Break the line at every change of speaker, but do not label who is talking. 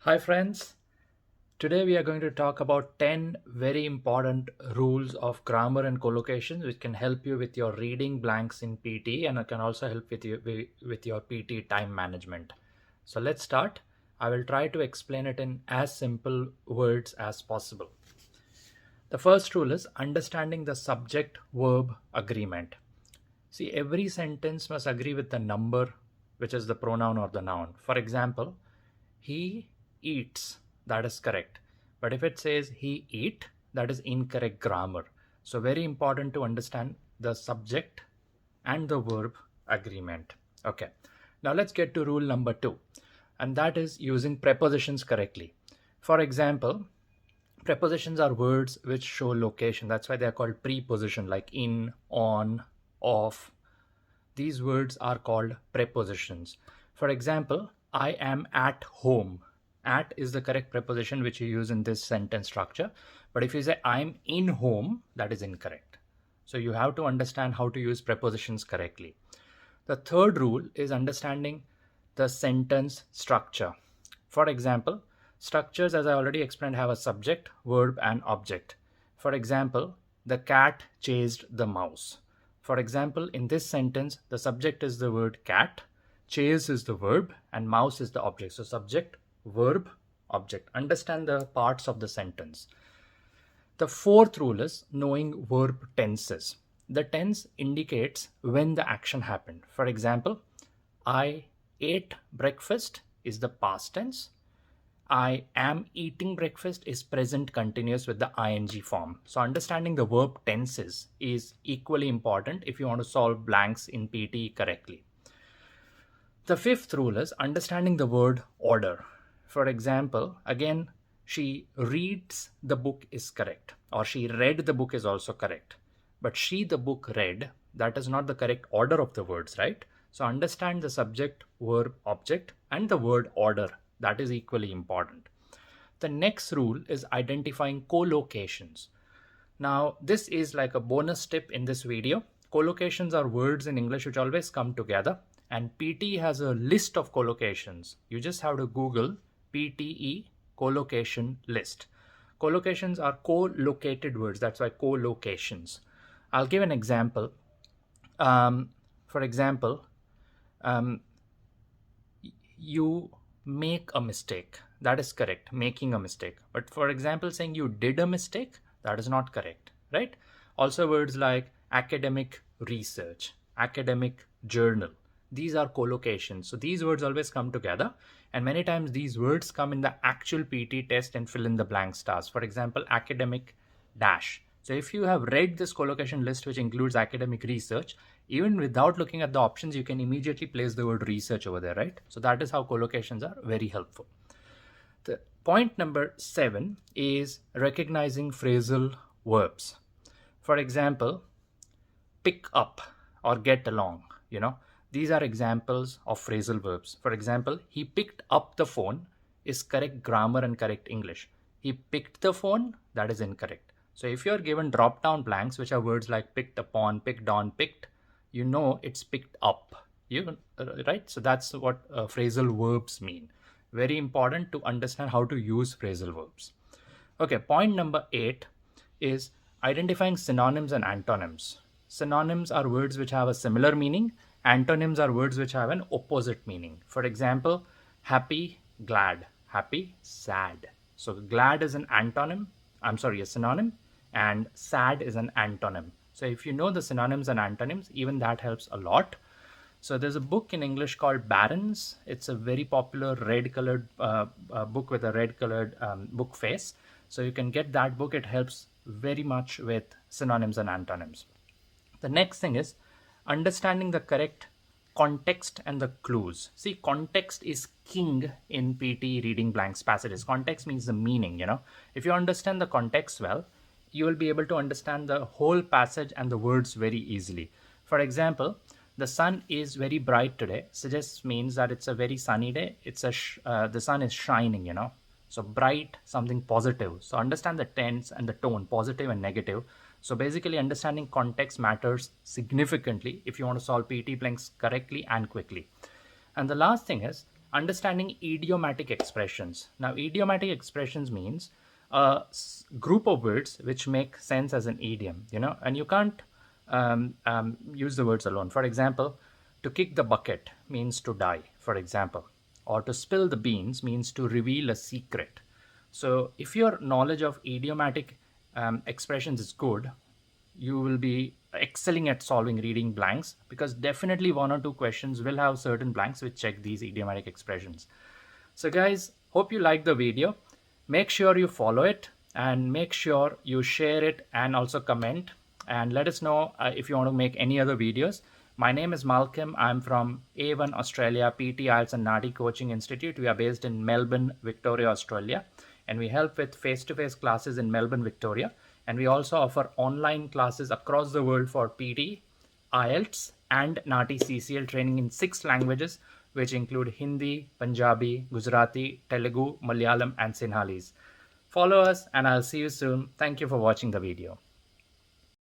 Hi friends, today we are going to talk about 10 very important rules of grammar and collocations which can help you with your reading blanks in PT and it can also help with your PT time management. So let's start. I will try to explain it in as simple words as possible. The first rule is understanding the subject-verb agreement. See, every sentence must agree with the number, which is the pronoun or the noun. For example, he eats, that is correct. But if it says he eat, that is incorrect grammar. So very important to understand the subject and the verb agreement. Okay, now let's get to rule number 2, and that is using prepositions correctly. For example, prepositions are words which show location. That's why they are called preposition, like in, on, off. These words are called prepositions. For example, I am at home. At is the correct preposition which you use in this sentence structure. But if you say I'm in home, that is incorrect. So you have to understand how to use prepositions correctly. The third rule is understanding the sentence structure. For example, structures, as I already explained, have a subject, verb, and object. For example, the cat chased the mouse. For example, in this sentence, the subject is the word cat, chase is the verb, and mouse is the object. So subject, verb, object. Understand the parts of the sentence. The fourth rule is knowing verb tenses. The tense indicates when the action happened. For example, I ate breakfast is the past tense. I am eating breakfast is present continuous with the ing form. So understanding the verb tenses is equally important if you want to solve blanks in PT correctly. The fifth rule is understanding the word order. For example, again, she reads the book is correct, or she read the book is also correct. But she the book read, that is not the correct order of the words, right? So understand the subject, verb, object, and the word order. That is equally important. The next rule is identifying collocations. Now, this is like a bonus tip in this video. Collocations are words in English which always come together, and PT has a list of collocations. You just have to Google PTE collocation list. Collocations are co-located words. That's why collocations. I'll give an example. For example, you make a mistake. That is correct, making a mistake. But for example, saying you did a mistake, that is not correct, right? Also words like academic research, academic journal. These are collocations. So these words always come together. And many times these words come in the actual PT test and fill in the blank stars. For example, academic dash. So if you have read this collocation list, which includes academic research, even without looking at the options, you can immediately place the word research over there, right? So that is how collocations are very helpful. The point number 7 is recognizing phrasal verbs. For example, pick up or get along, these are examples of phrasal verbs. For example, he picked up the phone is correct grammar and correct English. He picked the phone, that is incorrect. So if you're given drop down blanks, which are words like picked upon, picked on, picked, it's picked up, right? So that's what phrasal verbs mean. Very important to understand how to use phrasal verbs. Okay, point number 8 is identifying synonyms and antonyms. Synonyms are words which have a similar meaning. Antonyms are words which have an opposite meaning. For example, happy, glad, happy, sad. So glad is a synonym, and sad is an antonym. So if you know the synonyms and antonyms, even that helps a lot. So there's a book in English called Barron's. It's a very popular red colored book with a red colored book face. So you can get that book. It helps very much with synonyms and antonyms. The next thing is understanding the correct context and the clues. See, context is king in PT reading blanks passages. Context means the meaning, If you understand the context well, you will be able to understand the whole passage and the words very easily. For example, the sun is very bright today suggests means that it's a very sunny day. The sun is shining, So bright, something positive. So understand the tense and the tone, positive and negative. So basically understanding context matters significantly if you want to solve PT blanks correctly and quickly. And the last thing is understanding idiomatic expressions. Now, idiomatic expressions means a group of words which make sense as an idiom, and you can't use the words alone. For example, to kick the bucket means to die, for example, or to spill the beans means to reveal a secret. So if your knowledge of idiomatic expressions is good, you will be excelling at solving reading blanks, because definitely 1 or 2 questions will have certain blanks which check these idiomatic expressions. So guys, hope you like the video. Make sure you follow it and make sure you share it and also comment and let us know if you want to make any other videos. My name is Malcolm. I'm from A1 Australia, PTE IELTS and NAATI Coaching Institute. We are based in Melbourne, Victoria, Australia, and we help with face-to-face classes in Melbourne, Victoria. And we also offer online classes across the world for PTE, IELTS and NAATI CCL training in 6 languages, which include Hindi, Punjabi, Gujarati, Telugu, Malayalam and Sinhalese. Follow us and I'll see you soon. Thank you for watching the video.